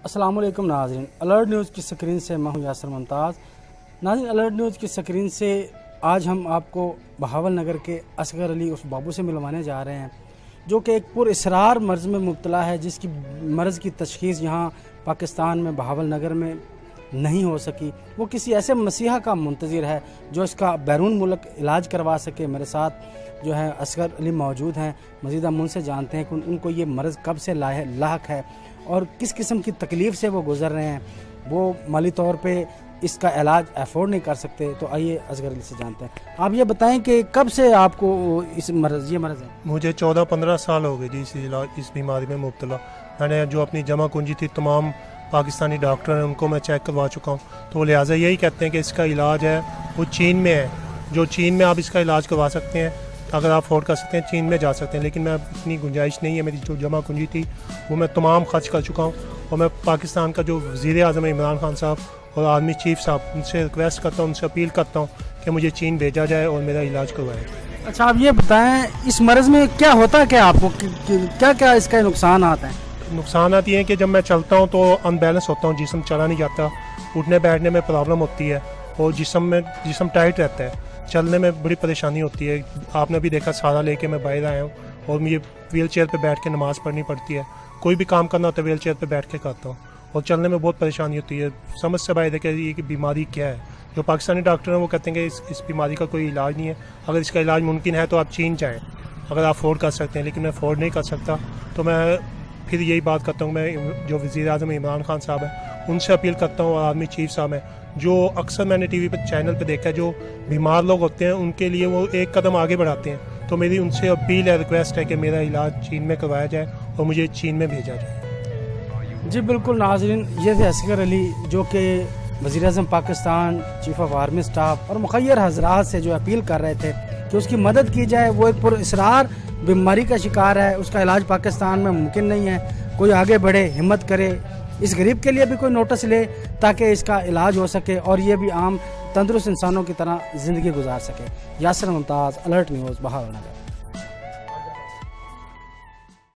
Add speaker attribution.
Speaker 1: अस्सलाम वालेकुम नाज़रीन, अलर्ट न्यूज़ की स्क्रीन से मैं हूं यासर मुमताज़। नाज़रीन, अलर्ट न्यूज़ की स्क्रीन से आज हम आपको बहावल नगर के असगर अली उस बाबू से मिलवाने जा रहे हैं जो कि एक पुरअसरार मर्ज़ में मुब्तला है, जिसकी मर्ज़ की तशख़ीस यहाँ पाकिस्तान में बहावल नगर में नहीं हो सकी। वो किसी ऐसे मसीहा का मुंतज़िर है जो इसका बैरून मुल्क इलाज करवा सके। मेरे साथ जो है असगर अली मौजूद हैं। मज़ीद हम उनसे जानते हैं कि उनको ये मर्ज़ कब से लाहक है और किस किस्म की तकलीफ़ से वो गुज़र रहे हैं। वो माली तौर पे इसका इलाज अफोर्ड नहीं कर सकते। तो आइए असगर अली से जानते हैं। आप ये बताएं कि कब से आपको ये मर्ज़ है?
Speaker 2: मुझे 14-15 साल हो गए जी इस बीमारी में मुब्तला। मैंने जो अपनी जमा पूंजी थी तमाम पाकिस्तानी डॉक्टर हैं उनको मैं चेक करवा चुका हूँ, तो वो लिहाजा यही कहते हैं कि इसका इलाज है वो चीन में है। जो चीन में आप इसका इलाज करवा सकते हैं, अगर आप अफोर्ड कर सकते हैं चीन में जा सकते हैं। लेकिन मैं इतनी गुंजाइश नहीं है, मेरी जो जमा पूंजी थी वो मैं तमाम खर्च कर चुका हूँ। और मैं पाकिस्तान का जो वज़ीर-ए-आज़म इमरान खान साहब और आर्मी चीफ साहब, उनसे रिक्वेस्ट करता हूँ, उनसे अपील करता हूँ कि मुझे चीन भेजा जाए और मेरा इलाज करवाए।
Speaker 1: अच्छा, आप ये बताएं इस मर्ज़ में क्या होता है, क्या आपको क्या क्या इसका नुकसान आता है?
Speaker 2: नुकसान आती हैं कि जब मैं चलता हूँ तो अनबैलेंस होता हूँ, जिस्म चला नहीं जाता, उठने बैठने में प्रॉब्लम होती है और जिस्म टाइट रहता है, चलने में बड़ी परेशानी होती है। आपने भी देखा सहारा लेके मैं बाहर आया हूँ और मुझे व्हील चेयर पर बैठ के नमाज़ पढ़नी पड़ती है। कोई भी काम करना होता है व्हील चेयर पर बैठ के करता हूँ और चलने में बहुत परेशानी होती है। समझ से बाहर है कि ये बीमारी क्या है। जो पाकिस्तानी डॉक्टर हैं वो कहते हैं कि इस बीमारी का कोई इलाज नहीं है। अगर इसका इलाज मुमकिन है तो आप चीन जाएँ, अगर आप अफोर्ड कर सकते हैं। लेकिन मैं अफोर्ड नहीं कर सकता, तो मैं फिर यही बात करता हूँ। मैं जो वज़ीर-ए-आज़म इमरान खान साहब हैं उनसे अपील करता हूँ और आर्मी चीफ साहब हैं, जो अक्सर मैंने टीवी पर चैनल पर देखा है, जो बीमार लोग होते हैं उनके लिए वो एक कदम आगे बढ़ाते हैं। तो मेरी उनसे अपील है, रिक्वेस्ट है कि मेरा इलाज चीन में करवाया जाए और मुझे चीन में भेजा जाए।
Speaker 1: जी बिल्कुल नाज़रीन, ये थे असगर अली जो कि वज़ीर-ए-आज़म Pakistan, chief of army staff और मुखय्यर हज़रात से जो अपील कर रहे थे कि उसकी मदद की जाए। वो एक पुरअसरार बीमारी का शिकार है, उसका इलाज पाकिस्तान में मुमकिन नहीं है। कोई आगे बढ़े, हिम्मत करे, इस गरीब के लिए भी कोई नोटिस ले ताकि इसका इलाज हो सके और ये भी आम तंदुरुस्त इंसानों की तरह ज़िंदगी गुजार सके। यासर मुमताज़, अलर्ट न्यूज़, बहावल नगर।